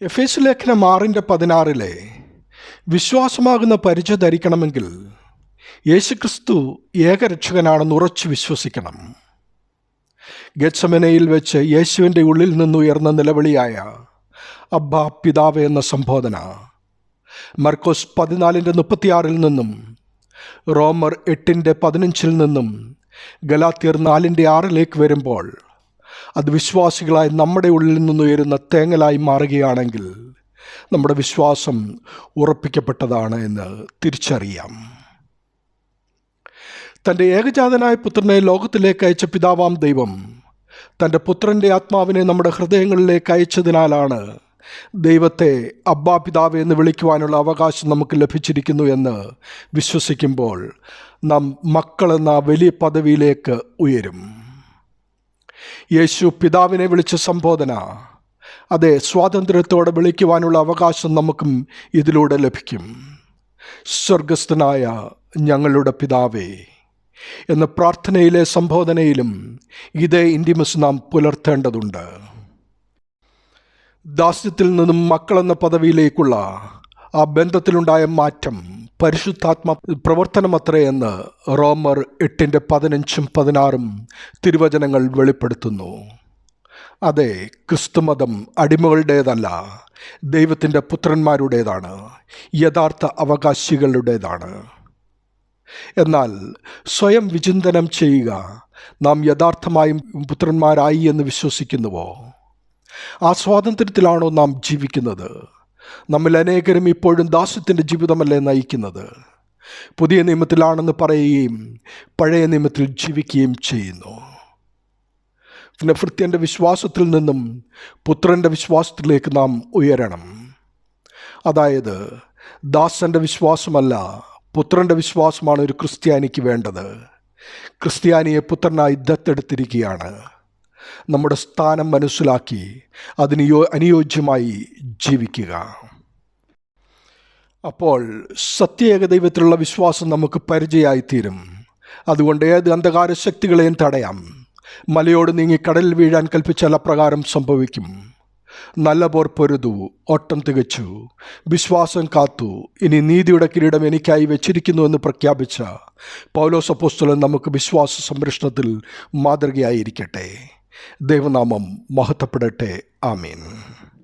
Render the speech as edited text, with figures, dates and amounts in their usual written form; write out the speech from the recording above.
എഫേസ്യ ലേഖനം 6:16 വിശ്വാസമാകുന്ന പരിച ധരിക്കണമെങ്കിൽ യേശുക്രിസ്തു ഏകരക്ഷകനാണെന്ന് ഉറച്ചു വിശ്വസിക്കണം. ഗെത്സമനയിൽ വെച്ച് യേശുവിൻ്റെ ഉള്ളിൽ നിന്നുയർന്ന നിലവിളിയായ അബ്ബാ പിതാവേ എന്ന സംബോധന മർക്കോസ് 14:36 നിന്നും, റോമർ 8:15 നിന്നും, ഗലാത്യർ 4:6 വരുമ്പോൾ അത് വിശ്വാസികളായി നമ്മുടെ ഉള്ളിൽ നിന്നുയരുന്ന തേങ്ങലായി മാറുകയാണെങ്കിൽ നമ്മുടെ വിശ്വാസം ഉറപ്പിക്കപ്പെട്ടതാണ് എന്ന് തിരിച്ചറിയാം. തൻ്റെ ഏകജാതനായ പുത്രനെ ലോകത്തിലേക്ക് അയച്ച പിതാവാം ദൈവം തൻ്റെ പുത്രൻ്റെ ആത്മാവിനെ നമ്മുടെ ഹൃദയങ്ങളിലേക്ക് അയച്ചതിനാലാണ് ദൈവത്തെ അബ്ബാ പിതാവ് എന്ന് വിളിക്കുവാനുള്ള അവകാശം നമുക്ക് ലഭിച്ചിരിക്കുന്നു എന്ന് വിശ്വസിക്കുമ്പോൾ നാം മക്കളെന്ന വലിയ പദവിയിലേക്ക് ഉയരും. യേശു പിതാവിനെ വിളിച്ച സംബോധന, അതെ, സ്വാതന്ത്ര്യത്തോടെ വിളിക്കുവാനുള്ള അവകാശം നമുക്കും ഇതിലൂടെ ലഭിക്കും. സ്വർഗസ്ഥനായ ഞങ്ങളുടെ പിതാവേ എന്ന പ്രാർത്ഥനയിലെ സംബോധനയിലും ഇതേ ഇൻറ്റിമസി നാം പുലർത്തേണ്ടതുണ്ട്. ദാസ്യത്തിൽ നിന്നും മക്കളെന്ന പദവിയിലേക്കുള്ള ആ ബന്ധത്തിലുണ്ടായ മാറ്റം പരിശുദ്ധാത്മ പ്രവർത്തനമത്രേ എന്ന് റോമർ 8:15-16 തിരുവചനങ്ങൾ വെളിപ്പെടുത്തുന്നു. അതെ, ക്രിസ്തുമതം അടിമകളുടേതല്ല, ദൈവത്തിൻ്റെ പുത്രന്മാരുടേതാണ്, യഥാർത്ഥ അവകാശികളുടേതാണ്. എന്നാൽ സ്വയം വിചിന്തനം ചെയ്യുക, നാം യഥാർത്ഥമായും പുത്രന്മാരായി എന്ന് വിശ്വസിക്കുന്നുവോ? ആ സ്വാതന്ത്ര്യത്തിലാണോ നാം ജീവിക്കുന്നത്? നമ്മിൽ അനേകരും ഇപ്പോഴും ദാസ്യത്തിൻ്റെ ജീവിതമല്ലേ നയിക്കുന്നത്? പുതിയ നിയമത്തിലാണെന്ന് പറയുകയും പഴയ നിയമത്തിൽ ജീവിക്കുകയും ചെയ്യുന്നു. പിന്നെ ഭൃത്യൻ്റെ വിശ്വാസത്തിൽ നിന്നും പുത്രൻ്റെ വിശ്വാസത്തിലേക്ക് നാം ഉയരണം. അതായത് ദാസൻ്റെ വിശ്വാസമല്ല, പുത്രൻ്റെ വിശ്വാസമാണ് ഒരു ക്രിസ്ത്യാനിക്ക് വേണ്ടത്. ക്രിസ്ത്യാനിയെ പുത്രനായി ദത്തെടുത്തിരിക്കുകയാണ്. നമ്മുടെ സ്ഥാനം മനസ്സിലാക്കി അതിന് അനുയോജ്യമായി ജീവിക്കുക. അപ്പോൾ സത്യ ഏകദൈവത്തിലുള്ള വിശ്വാസം നമുക്ക് പരിചയമായിത്തീരും. അതുകൊണ്ട് ഏത് അന്ധകാര ശക്തികളെയും തടയാം. മലയോട് നീങ്ങി കടലിൽ വീഴാൻ കൽപ്പിച്ചാൽ അപ്രകാരം സംഭവിക്കും. നല്ല പോർ പൊരുതു, ഓട്ടം തികച്ചു, വിശ്വാസം കാത്തു, ഇനി നീതിയുടെ കിരീടം എനിക്കായി വെച്ചിരിക്കുന്നു എന്ന് പ്രഖ്യാപിച്ച പൗലോസ് അപ്പോസ്തലൻ നമുക്ക് വിശ്വാസ സംരക്ഷണത്തിൽ മാതൃകയായിരിക്കട്ടെ. ദൈവനാമം മഹത്വപ്പെടട്ടെ. ആമീൻ.